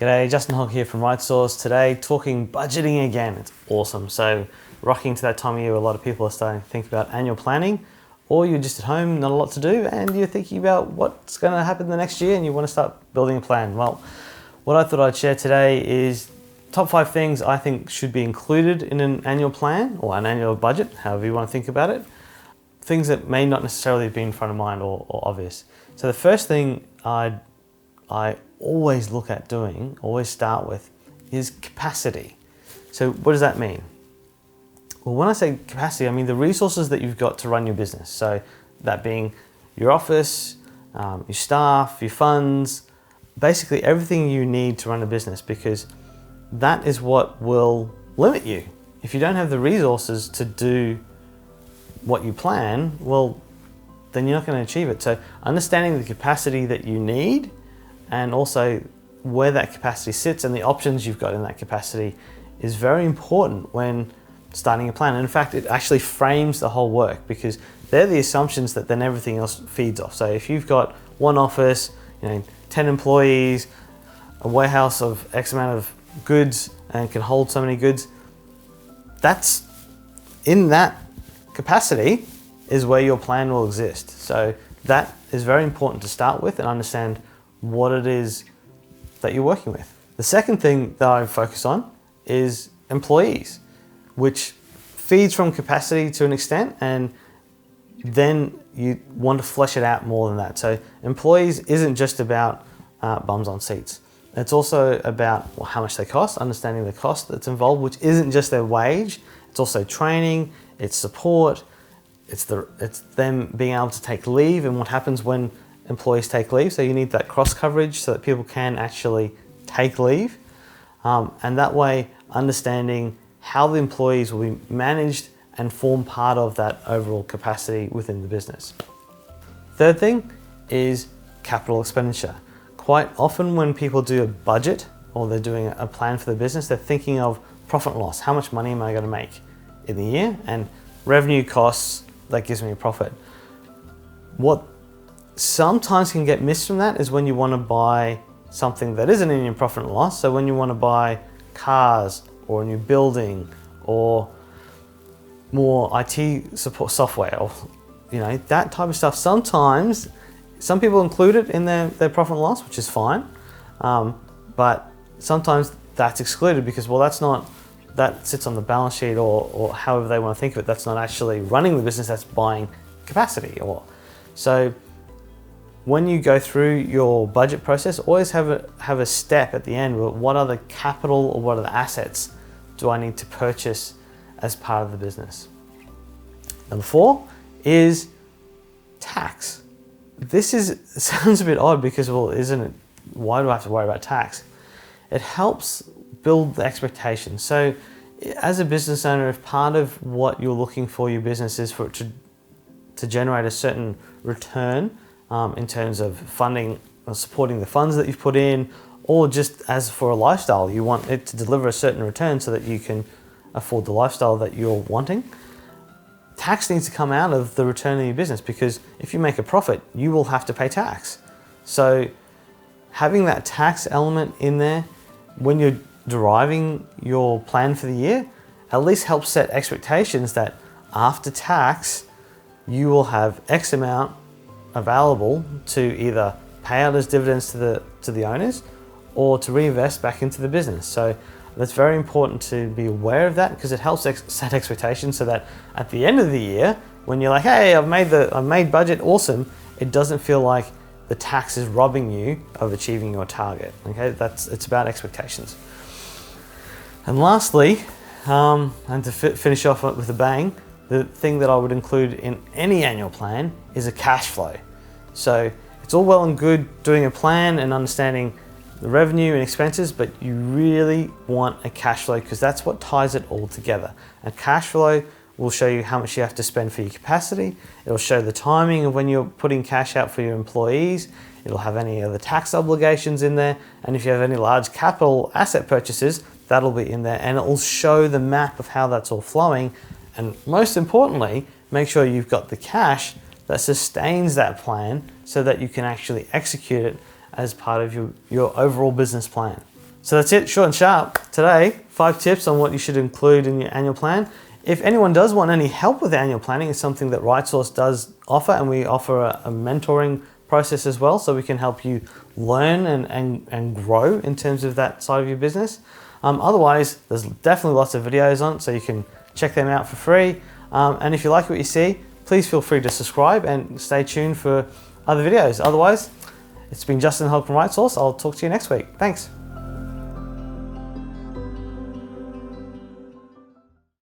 G'day, Justin Hogg here from Right Source. Today, talking budgeting again. It's awesome. So, rocking to that time of year where a lot of people are starting to think about annual planning, or you're just at home, not a lot to do, and you're thinking about what's going to happen the next year and you want to start building a plan. Well, what I thought I'd share today is top 5 things I think should be included in an annual plan or an annual budget, however you want to think about it. Things that may not necessarily be in front of mind or obvious. So the first thing I always look at doing, always start with, is capacity. So what does that mean? Well, when I say capacity, I mean the resources that you've got to run your business. So that being your office, your staff, your funds, basically everything you need to run a business, because that is what will limit you. If you don't have the resources to do what you plan, well, then you're not going to achieve it. So understanding the capacity that you need and also where that capacity sits and the options you've got in that capacity is very important when starting a plan. And in fact, it actually frames the whole work, because they're the assumptions that then everything else feeds off. So if you've got one office, 10 employees, a warehouse of X amount of goods and can hold so many goods, that's in that capacity is where your plan will exist. So that is very important to start with and understand what it is that you're working with. The second thing that I focus on is employees, which feeds from capacity to an extent, and then you want to flesh it out more than that. So employees isn't just about bums on seats. It's also about how much they cost, understanding the cost that's involved, which isn't just their wage. It's also training, it's support, it's them being able to take leave and what happens when employees take leave. So you need that cross coverage so that people can actually take leave. And that way, understanding how the employees will be managed and form part of that overall capacity within the business. Third thing is capital expenditure. Quite often when people do a budget or they're doing a plan for the business, they're thinking of profit and loss. How much money am I going to make in the year? And revenue costs, that gives me a profit. What sometimes can get missed from that is when you want to buy something that isn't in your profit and loss. So when you want to buy cars or a new building or more IT support software or that type of stuff, sometimes some people include it in their profit and loss, which is fine. But sometimes that's excluded because, well, that sits on the balance sheet or however they want to think of it. That's not actually running the business, that's buying capacity. So when you go through your budget process, always have a step at the end. What are the capital or what are the assets do I need to purchase as part of the business? Number 4 is tax. This sounds a bit odd because, well, isn't it? Why do I have to worry about tax? It helps build the expectations. So as a business owner, if part of what you're looking for your business is for it to generate a certain return in terms of funding or supporting the funds that you've put in, or just as for a lifestyle, you want it to deliver a certain return so that you can afford the lifestyle that you're wanting, tax needs to come out of the return of your business, because if you make a profit, you will have to pay tax. So having that tax element in there when you're deriving your plan for the year at least helps set expectations that after tax, you will have X amount available to either pay out as dividends to the owners or to reinvest back into the business. So that's very important to be aware of that, because it helps set expectations so that at the end of the year, when you're like, hey, I've made budget, awesome, it doesn't feel like the tax is robbing you of achieving your target. Okay, it's about expectations. And lastly, and to finish off with a bang, the thing that I would include in any annual plan is a cash flow. So it's all well and good doing a plan and understanding the revenue and expenses, but you really want a cash flow, because that's what ties it all together. A cash flow will show you how much you have to spend for your capacity. It'll show the timing of when you're putting cash out for your employees. It'll have any other tax obligations in there. And if you have any large capital asset purchases, that'll be in there. And it will show the map of how that's all flowing. And most importantly, make sure you've got the cash that sustains that plan so that you can actually execute it as part of your overall business plan. So that's it, short and sharp. Today, 5 tips on what you should include in your annual plan. If anyone does want any help with annual planning, it's something that RightSource does offer, and we offer a mentoring process as well, so we can help you learn and grow in terms of that side of your business. Otherwise, there's definitely lots of videos on it, so you can check them out for free. And if you like what you see, please feel free to subscribe and stay tuned for other videos. Otherwise, it's been Justin Hogg from RightSource. I'll talk to you next week. Thanks.